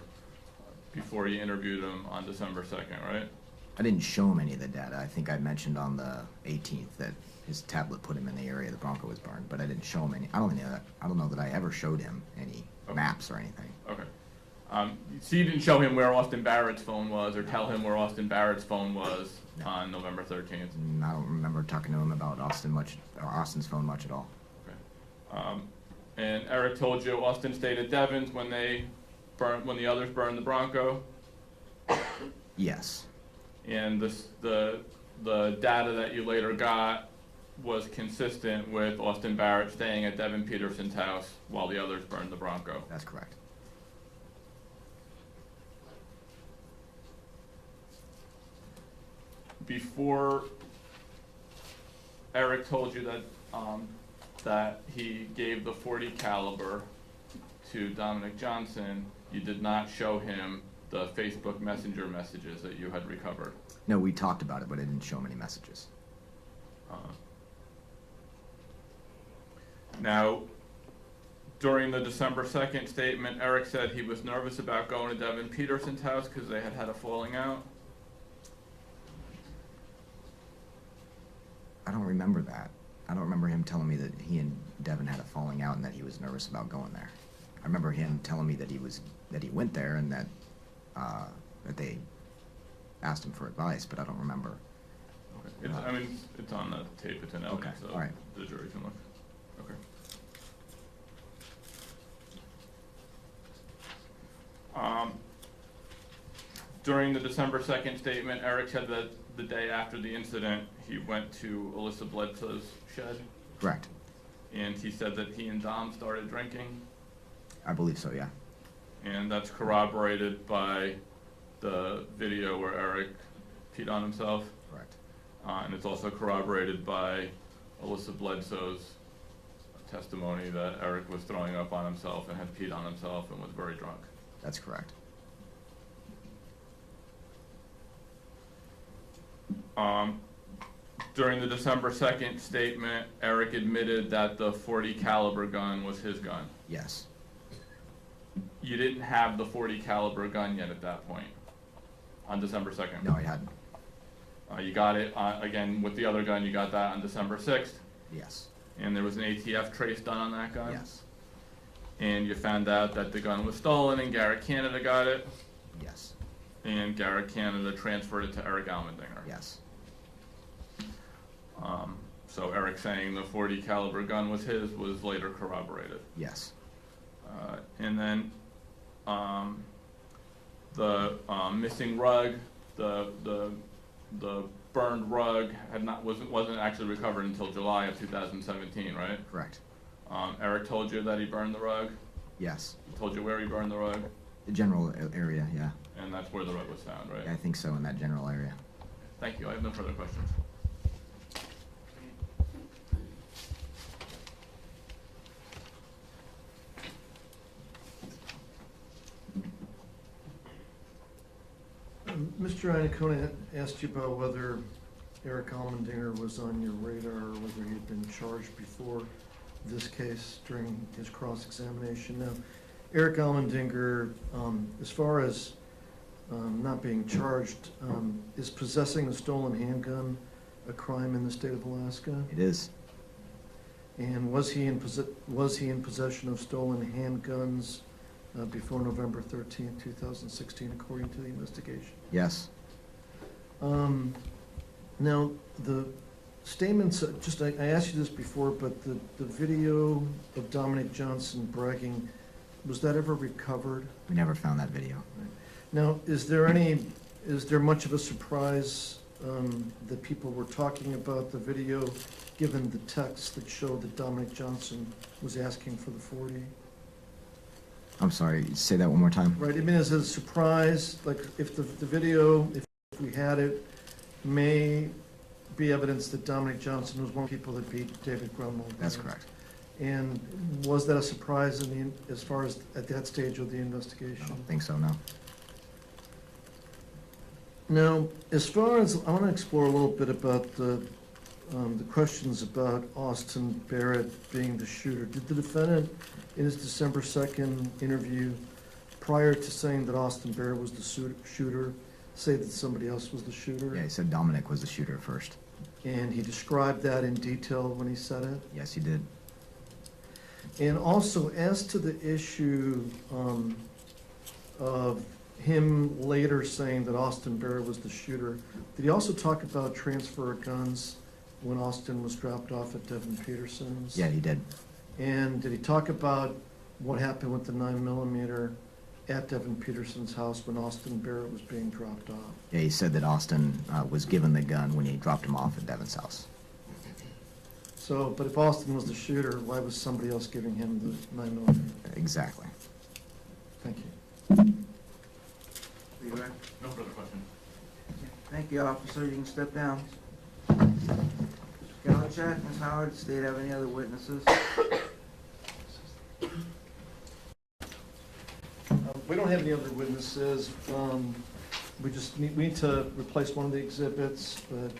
Speaker 3: before you interviewed him on December 2nd, right?
Speaker 4: I didn't show him any of the data. I think I mentioned on the 18th that his tablet put him in the area the Bronco was burned, but I didn't show him any. I don't know that I ever showed him any
Speaker 3: Okay.
Speaker 4: maps or anything.
Speaker 3: Okay. So you didn't show him where Austin Barrett's phone was or tell him where Austin Barrett's phone was
Speaker 4: No.
Speaker 3: on November 13th?
Speaker 4: I don't remember talking to him about Austin's phone much at all.
Speaker 3: Okay. And Erick told you Austin stayed at Devon's when the others burned the Bronco,
Speaker 4: Yes,
Speaker 3: and the data that you later got was consistent with Austin Barrett staying at Devon Peterson's house while the others burned the Bronco.
Speaker 4: that's correct.
Speaker 3: Before Erick told you that he gave the .40 caliber to Dominic Johnson, you did not show him the Facebook Messenger messages that you had recovered.
Speaker 4: No, we talked about it, but I didn't show him any messages.
Speaker 3: Now, during the December 2nd statement, Erick said he was nervous about going to Devon Peterson's house because they had a falling out.
Speaker 4: I don't remember that. I don't remember him telling me that he and Devon had a falling out and that he was nervous about going there. I remember him telling me that he went there and that they asked him for advice, but I don't remember.
Speaker 3: Okay. It's on the tape, it's in evidence,
Speaker 4: Okay,
Speaker 3: so
Speaker 4: all right.
Speaker 3: the jury can look. Okay. During the December 2nd statement, Erick said that the day after the incident, he went to Alyssa Bledsoe's shed,
Speaker 4: Correct.
Speaker 3: and he said that he and Dom started drinking,
Speaker 4: I believe so, yeah.
Speaker 3: and that's corroborated by the video where Erick peed on himself,
Speaker 4: Correct.
Speaker 3: and it's also corroborated by Alyssa Bledsoe's testimony that Erick was throwing up on himself and had peed on himself and was very drunk.
Speaker 4: That's correct.
Speaker 3: During the December 2nd statement, Erick admitted that the .40 caliber gun was his gun.
Speaker 4: Yes.
Speaker 3: You didn't have the .40 caliber gun yet at that point, on December 2nd.
Speaker 4: No, I hadn't.
Speaker 3: You got it, again, with the other gun, you got that on December 6th,
Speaker 4: Yes.
Speaker 3: and there was an ATF trace done on that gun.
Speaker 4: Yes.
Speaker 3: And you found out that the gun was stolen and Garrett Canada got it,
Speaker 4: Yes.
Speaker 3: and Garrett Canada transferred it to Erick Almandinger.
Speaker 4: Yes.
Speaker 3: So Erick saying the .40 caliber gun was his was later corroborated.
Speaker 4: Yes.
Speaker 3: And then the missing rug, the burned rug wasn't actually recovered until July of 2017, right?
Speaker 4: Correct.
Speaker 3: Erick told you that he burned the rug.
Speaker 4: Yes.
Speaker 3: He told you where he burned the rug,
Speaker 4: The general area, yeah.
Speaker 3: and that's where the rug was found, right?
Speaker 4: I think so, in that general area.
Speaker 3: Thank you. I have no further questions.
Speaker 2: Mr. Iannacone asked you about whether Erick Almandinger was on your radar or whether he'd been charged before this case during his cross-examination. Now, Erick Almandinger, as far as not being charged, is possessing a stolen handgun a crime in the state of Alaska?
Speaker 4: It is.
Speaker 2: And was he in possession of stolen handguns before November 13th, 2016, according to the investigation?
Speaker 4: Yes.
Speaker 2: Now, the statements, I asked you this before, but the video of Dominic Johnson bragging, was that ever recovered?
Speaker 4: We never found that video.
Speaker 2: Now, is there much of a surprise that people were talking about the video, given the text that showed that Dominic Johnson was asking for the 40?
Speaker 4: I'm sorry, say that one more time.
Speaker 2: Right, I mean, is it a surprise, like, if the video, if we had it, may be evidence that Dominic Johnson was one of the people that beat David Grunwald?
Speaker 4: That's correct.
Speaker 2: And was that a surprise as far as at that stage of the
Speaker 4: I
Speaker 2: investigation?
Speaker 4: don't think so, no.
Speaker 2: Now, as far as, I want to explore a little bit about the questions about Austin Barrett being the shooter. Did the defendant, in his December 2nd interview, prior to saying that Austin Barrett was the shooter, say that somebody else was the shooter?
Speaker 4: Yeah, he said Dominic was the shooter first.
Speaker 2: And he described that in detail when he said it?
Speaker 4: Yes, he did.
Speaker 2: And also, as to the issue of him later saying that Austin Barrett was the shooter, did he also talk about transfer of guns when Austin was dropped off at Devon Peterson's?
Speaker 4: Yeah, he did.
Speaker 2: And did he talk about what happened with the 9mm at Devon Peterson's house when Austin Barrett was being dropped off?
Speaker 4: Yeah, he said that Austin was given the gun when he dropped him off at Devon's house.
Speaker 2: So, but if Austin was the shooter, why was somebody else giving him the 9mm?
Speaker 4: Exactly.
Speaker 2: Thank you.
Speaker 1: Are you ready?
Speaker 3: No further questions.
Speaker 1: Thank you, officer. You can step down. Mr. Galachak, Ms. Howard, does the state have any other witnesses?
Speaker 2: We don't have any other witnesses. We just need to replace one of the exhibits, but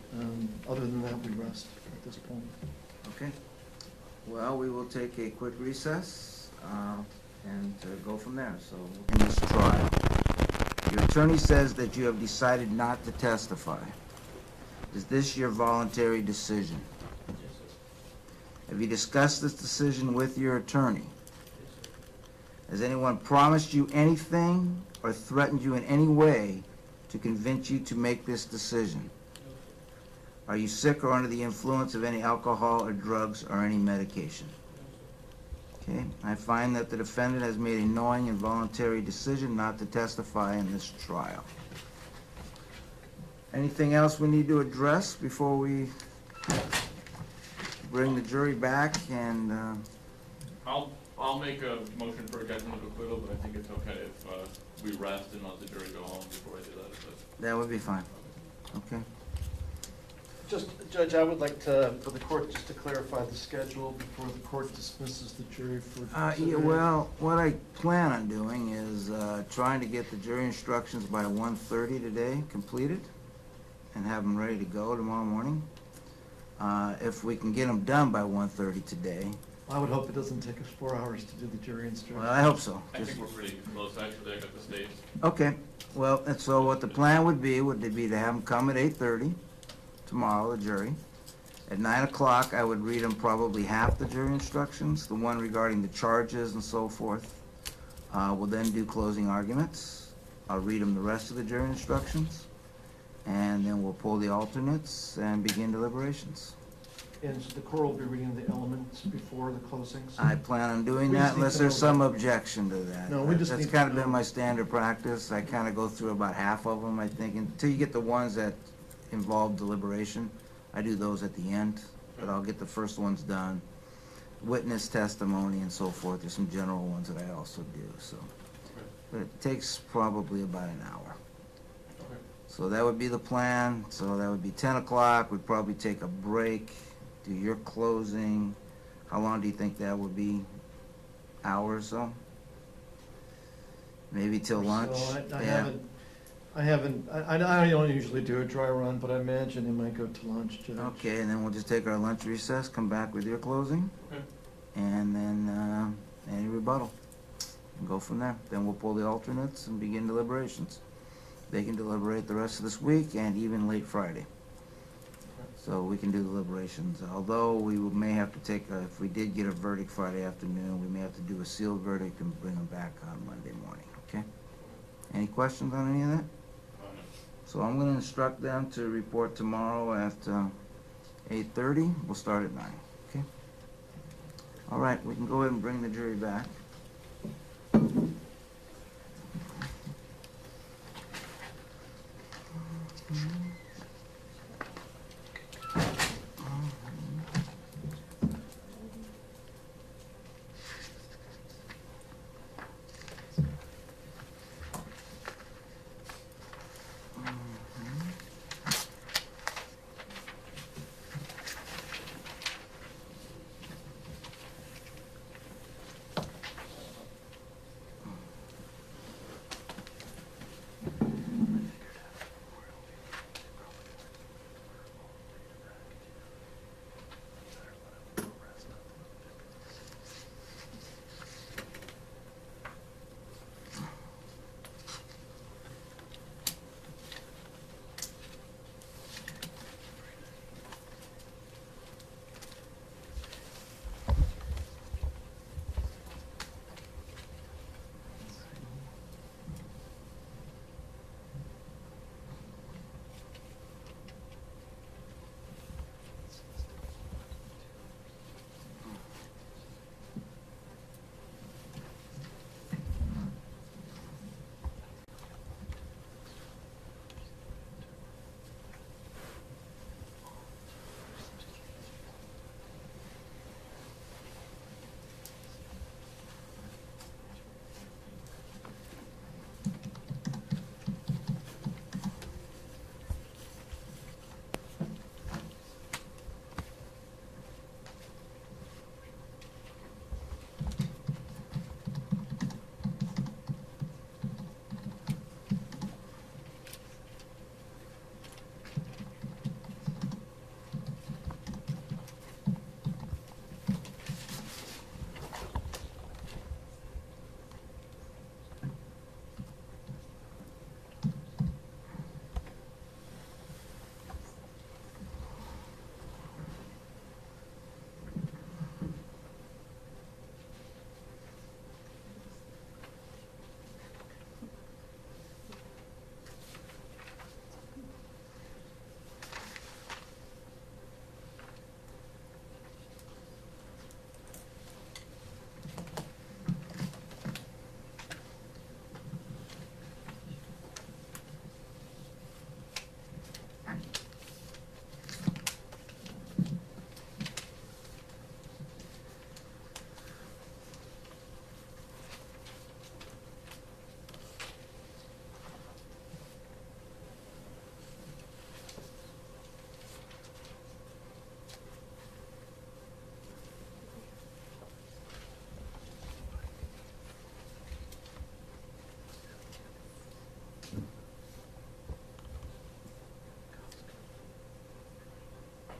Speaker 2: other than that, we rest at this point.
Speaker 1: Okay. Well, we will take a quick recess and go from there. So, in this trial, your attorney says that you have decided not to testify. Is this your voluntary decision? Have you discussed this decision with your attorney? Has anyone promised you anything or threatened you in any way to convince you to make this decision? Are you sick or under the influence of any alcohol or drugs or any medication? Okay, I find that the defendant has made a knowing and voluntary decision not to testify in this trial. Anything else we need to address before we bring the jury back and
Speaker 3: I'll make a motion for a judgment of acquittal, but I think it's okay if we rest and let the jury go home before I do that.
Speaker 1: that would be fine. Okay.
Speaker 2: Just, Judge, I would like for the court just to clarify the schedule before the court dismisses the jury for
Speaker 1: Yeah,
Speaker 2: consideration.
Speaker 1: well, what I plan on doing is trying to get the jury instructions by 1:30 today completed and have them ready to go tomorrow morning. If we can get them done by 1:30 today.
Speaker 2: I would hope it doesn't take us 4 hours to do the jury instructions.
Speaker 1: Well, I hope so.
Speaker 3: I think we're pretty close, actually. I got the states.
Speaker 1: Okay, well, and so what the plan would be to have them come at 8:30 tomorrow, the jury. At 9 o'clock, I would read them probably half the jury instructions, the one regarding the charges and so forth. We'll then do closing arguments. I'll read them the rest of the jury instructions, and then we'll pull the alternates and begin deliberations.
Speaker 2: And so the court will be reading the elements before the closings?
Speaker 1: I plan on doing
Speaker 2: We
Speaker 1: that
Speaker 2: just need
Speaker 1: unless
Speaker 2: to
Speaker 1: there's
Speaker 2: know
Speaker 1: some
Speaker 2: that.
Speaker 1: objection to that.
Speaker 2: No, we just
Speaker 1: That's
Speaker 2: need
Speaker 1: kind
Speaker 2: to
Speaker 1: of been
Speaker 2: know.
Speaker 1: my standard practice. I kind of go through about half of them, I think, until you get the ones that involve deliberation. I do those at the end, but I'll get the first ones done. Witness testimony and so forth. There's some general ones that I also do, so. But it takes probably about an hour.
Speaker 3: Okay.
Speaker 1: So that would be the plan. So that would be 10 o'clock. We'd probably take a break, do your closing. How long do you think that would be? Hour or so? Maybe till lunch?
Speaker 2: So I
Speaker 1: Yeah.
Speaker 2: have it, I haven't, I don't usually do a dry run, but I imagine he might go to lunch, Judge.
Speaker 1: Okay, and then we'll just take our lunch recess, come back with your closing,
Speaker 3: Okay.
Speaker 1: and then any rebuttal, and go from there. Then we'll pull the alternates and begin deliberations. They can deliberate the rest of this week and even late Friday. So we can do deliberations, although we may have to take, if we did get a verdict Friday afternoon, we may have to do a sealed verdict and bring them back on Monday morning, okay? Any questions on any of that? So I'm gonna instruct them to report tomorrow at 8:30. We'll start at 9, okay? All right, we can go ahead and bring the jury back.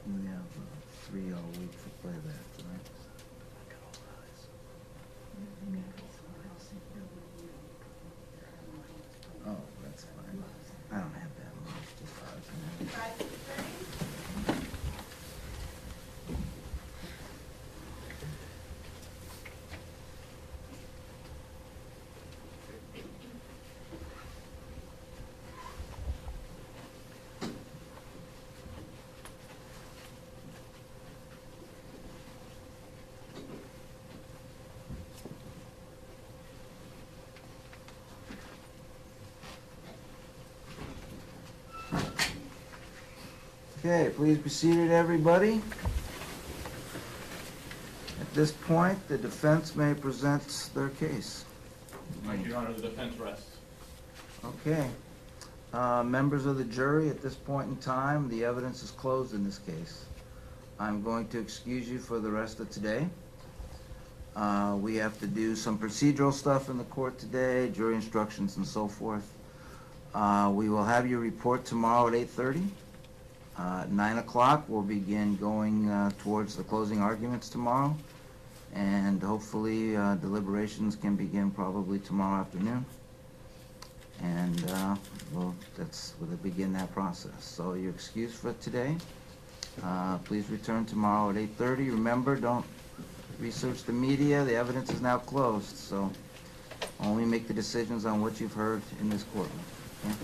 Speaker 1: We have 3 all week for playback, right? Oh, that's fine. I don't have that much, just 5 minutes. Okay, please be seated, everybody. At this point, the defense may present their case.
Speaker 3: Thank you, Your Honor. The defense rests.
Speaker 1: Okay. Members of the jury, at this point in time, the evidence is closed in this case. I'm going to excuse you for the rest of today. We have to do some procedural stuff in the court today, jury instructions and so forth. We will have your report tomorrow at 8:30. 9 o'clock, we'll begin going towards the closing arguments tomorrow. And hopefully deliberations can begin probably tomorrow afternoon. And we'll begin that process. So you're excused for today. Please return tomorrow at 8:30. Remember, don't research the media. The evidence is now closed, so only make the decisions on what you've heard in this courtroom. Okay?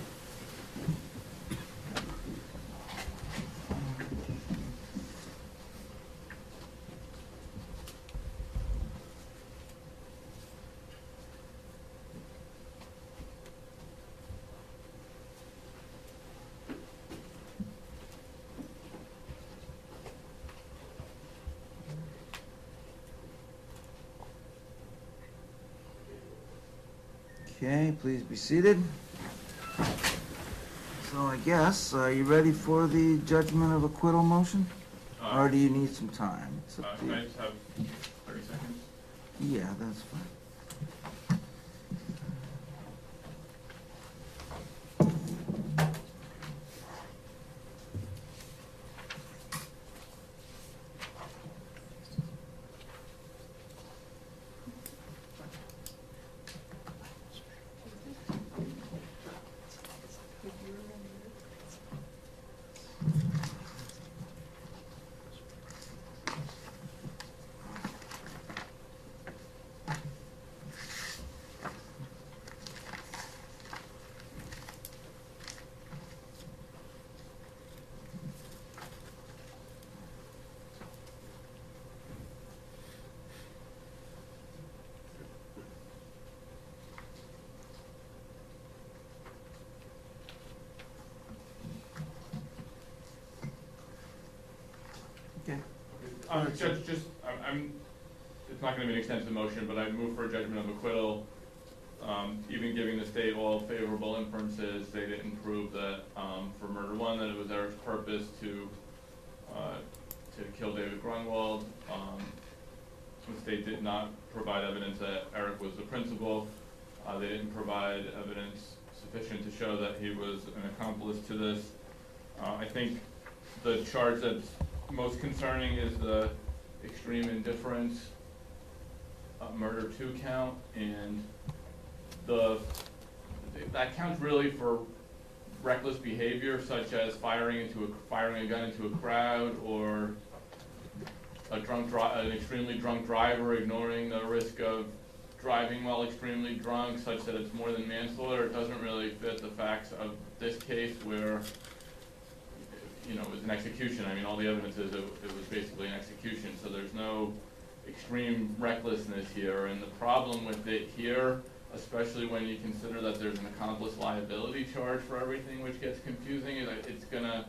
Speaker 1: Okay, please be seated. So I guess, are you ready for the judgment of acquittal motion? Or do you need some time? It's up to
Speaker 3: Can
Speaker 1: you.
Speaker 3: I just have 30 seconds?
Speaker 1: Yeah, that's fine. Okay.
Speaker 3: Judge, it's not gonna be an extensive motion, but I move for a judgment of acquittal. Even giving the state all favorable inferences, they didn't prove that, for murder one, that it was Erick's purpose to kill David Grunwald. The state did not provide evidence that Erick was the principal. They didn't provide evidence sufficient to show that he was an accomplice to this. I think the charge that's most concerning is the extreme indifference murder 2 count, and that counts really for reckless behavior such as firing a gun into a crowd, or an extremely drunk driver ignoring the risk of driving while extremely drunk, such that it's more than manslaughter. It doesn't really fit the facts of this case where, you know, it was an execution. I mean, all the evidence is it was basically an execution, so there's no extreme recklessness here. And the problem with it here, especially when you consider that there's an accomplice liability charge for everything, which gets confusing, is that it's gonna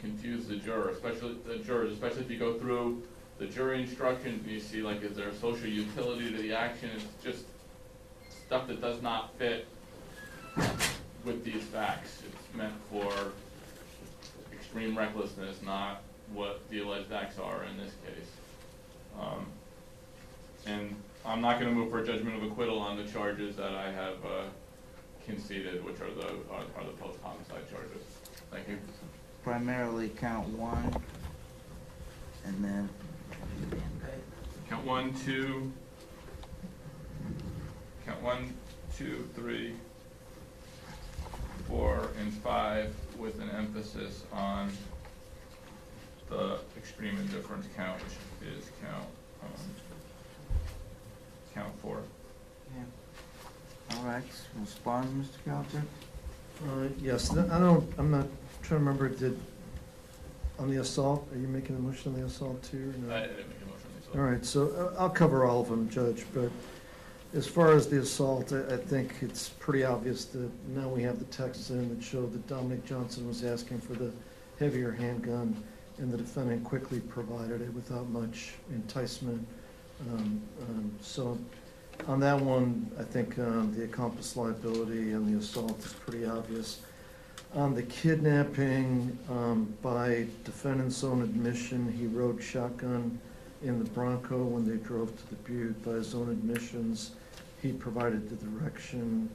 Speaker 3: confuse the jurors, especially if you go through the jury instructions and you see, like, is there a social utility to the action? It's just stuff that does not fit with these facts. It's meant for extreme recklessness, not what the alleged acts are in this case. And I'm not going to move for a judgment of acquittal on the charges that I have conceded, which are the post-homicide charges. Thank you.
Speaker 1: Primarily count 1, and then
Speaker 3: Count 1, 2, 3, 4, and 5, with an emphasis on the extreme indifference count, which is count 4.
Speaker 1: Yeah. All right, respond, Mr. Calter?
Speaker 2: Yes, I'm not trying to remember, on the assault, are you making a motion on the assault too, or no?
Speaker 3: I didn't make a motion on the assault.
Speaker 2: All right, so I'll cover all of them, Judge, but as far as the assault, I think it's pretty obvious that now we have the texts in that show that Dominic Johnson was asking for the heavier handgun, and the defendant quickly provided it without much enticement. So on that one, I think the accomplice liability and the assault is pretty obvious. On the kidnapping, by defendant's own admission, he rode shotgun in the Bronco when they drove to the Butte. By his own admissions, he provided the direction.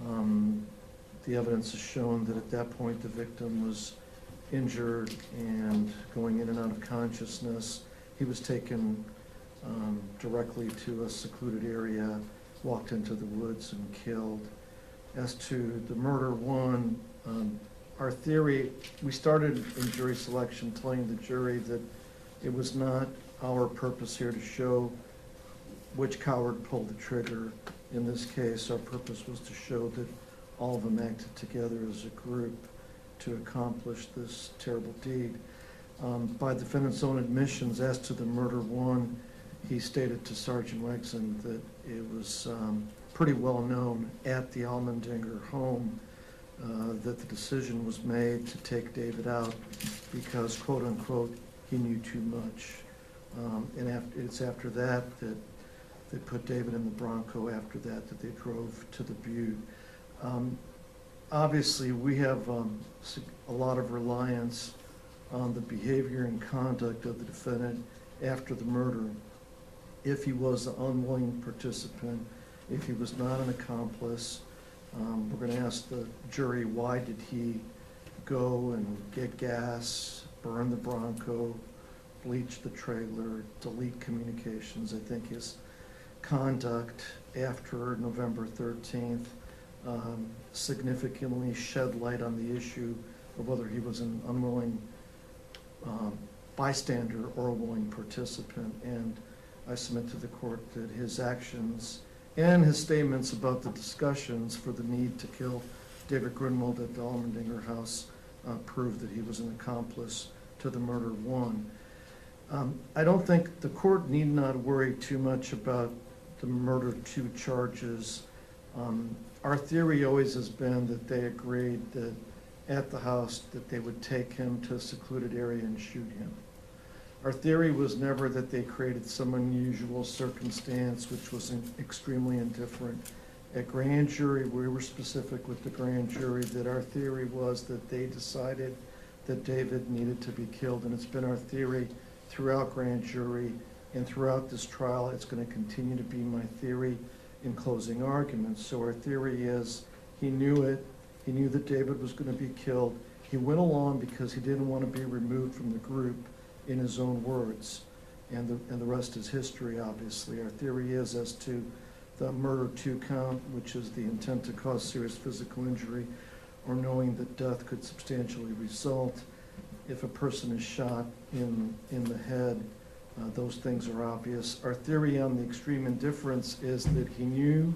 Speaker 2: The evidence has shown that at that point the victim was injured and going in and out of consciousness. He was taken directly to a secluded area, walked into the woods and killed. As to the murder one, our theory, we started in jury selection telling the jury that it was not our purpose here to show which coward pulled the trigger. In this case, our purpose was to show that all of them acted together as a group to accomplish this terrible deed. By defendant's own admissions, as to the murder one, he stated to Sergeant Wexon that it was pretty well known at the Almandinger home that the decision was made to take David out because, quote unquote, he knew too much. It's after that that they put David in the Bronco, after that they drove to the Butte. Obviously, we have a lot of reliance on the behavior and conduct of the defendant after the murder. If he was an unwilling participant, if he was not an accomplice, we're going to ask the jury, why did he go and get gas, burn the Bronco, bleach the trailer, delete communications? I think his conduct after November 13th significantly shed light on the issue of whether he was an unwilling bystander or a willing participant. And I submit to the court that his actions and his statements about the discussions for the need to kill David Grunwald at the Almandinger house proved that he was an accomplice to the murder one. I don't think the court need not worry too much about the murder two charges. Our theory always has been that they agreed that at the house that they would take him to a secluded area and shoot him. Our theory was never that they created some unusual circumstance which was extremely indifferent. At grand jury, we were specific with the grand jury that our theory was that they decided that David needed to be killed, and it's been our theory throughout grand jury and throughout this trial. It's going to continue to be my theory in closing arguments. So our theory is he knew it. He knew that David was going to be killed. He went along because he didn't want to be removed from the group, in his own words, and the rest is history, obviously. Our theory is as to the murder two count, which is the intent to cause serious physical injury or knowing that death could substantially result. If a person is shot in the head, those things are obvious. Our theory on the extreme indifference is that he knew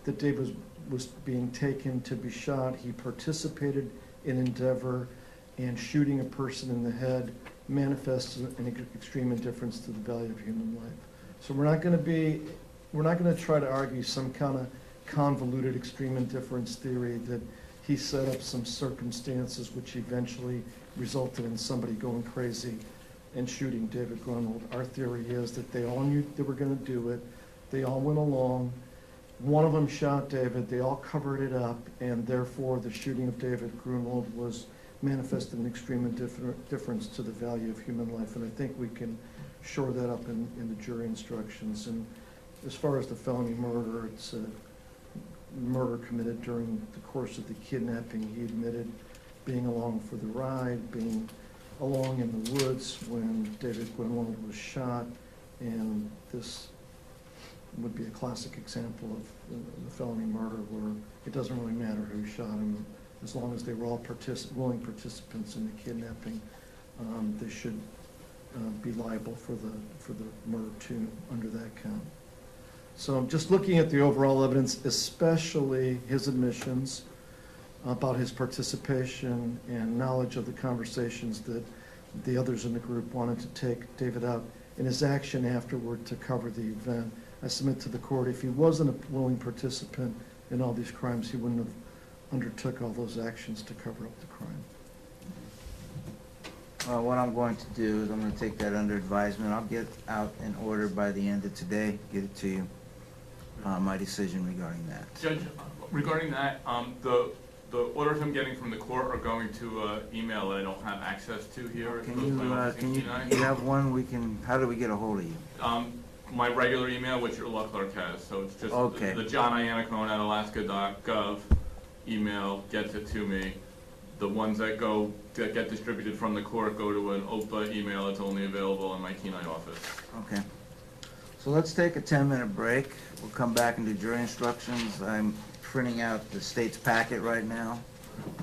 Speaker 2: that David was being taken to be shot. He participated in endeavor, and shooting a person in the head manifests an extreme indifference to the value of human life. So we're not going to try to argue some kind of convoluted extreme indifference theory that he set up some circumstances which eventually resulted in somebody going crazy and shooting David Grunwald. Our theory is that they all knew they were going to do it. They all went along. One of them shot David. They all covered it up, and therefore the shooting of David Grunwald was manifested an extreme indifference to the value of human life. And I think we can shore that up in the jury instructions. And as far as the felony murder, it's a murder committed during the course of the kidnapping. He admitted being along for the ride, being along in the woods when David Grunwald was shot, and this would be a classic example of the felony murder where it doesn't really matter who shot him, as long as they were all willing participants in the kidnapping. They should be liable for the murder too under that count. So just looking at the overall evidence, especially his admissions about his participation and knowledge of the conversations that the others in the group wanted to take David out, and his action afterward to cover the event, I submit to the court, if he wasn't a willing participant in all these crimes, he wouldn't have undertook all those actions to cover up the crime.
Speaker 1: What I'm going to do is I'm going to take that under advisement. I'll get out an order by the end of today, get it to you, my decision regarding that.
Speaker 3: Judge, regarding that, the orders I'm getting from the court are going to email that I don't have access to here.
Speaker 1: You have one? How do we get a hold of you?
Speaker 3: My regular email, which your law clerk has, so it's just
Speaker 1: Okay.
Speaker 3: the John Iannacone at alaska.gov. email gets it to me. The ones that get distributed from the court go to an OPA email that's only available in my Kenai office.
Speaker 1: Okay. So let's take a 10-minute break. We'll come back and do jury instructions. I'm printing out the state's packet right now.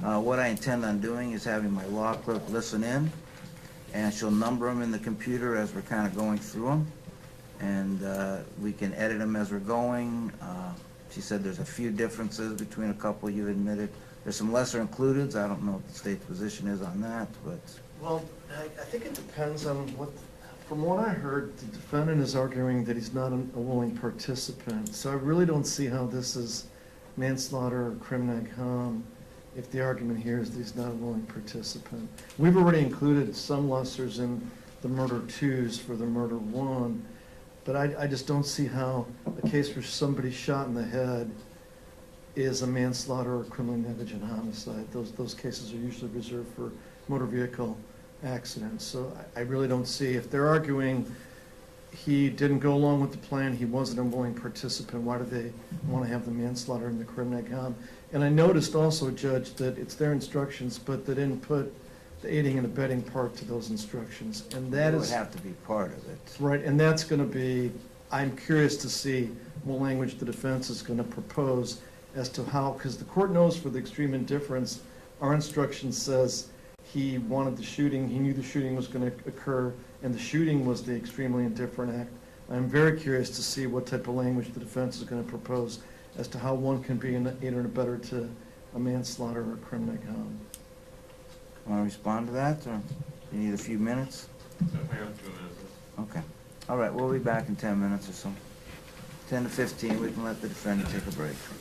Speaker 1: What I intend on doing is having my law clerk listen in, and she'll number them in the computer as we're kind of going through them. And we can edit them as we're going. She said there's a few differences between a couple you admitted. There's some lesser includeds. I don't know what the state's position is on that, but
Speaker 2: Well, I think it depends on what, from what I heard, the defendant is arguing that he's not a willing participant. So I really don't see how this is manslaughter or crim nag ham if the argument here is that he's not a willing participant. We've already included some lessers in the murder twos for the murder one, but I just don't see how a case where somebody shot in the head is a manslaughter or criminally negligent homicide. Those cases are usually reserved for motor vehicle accidents. So I really don't see, if they're arguing he didn't go along with the plan, he wasn't a willing participant, why do they want to have the manslaughter and the crim nag ham? And I noticed also, Judge, that it's their instructions, but they didn't put the aiding and abetting part to those instructions. And that
Speaker 1: it would
Speaker 2: is,
Speaker 1: have to be part of it.
Speaker 2: right, and that's going to be, I'm curious to see what language the defense is going to propose as to how, because the court knows for the extreme indifference, our instruction says he wanted the shooting, he knew the shooting was going to occur, and the shooting was the extremely indifferent act. I'm very curious to see what type of language the defense is going to propose as to how one can be an aider and abetter to a manslaughter or a crim nag ham.
Speaker 1: Want to respond to that, or you need a few minutes?
Speaker 3: So I have 2 minutes.
Speaker 1: Okay. All right, we'll be back in 10 minutes or so. 10 to 15, we can let the defendant take a break.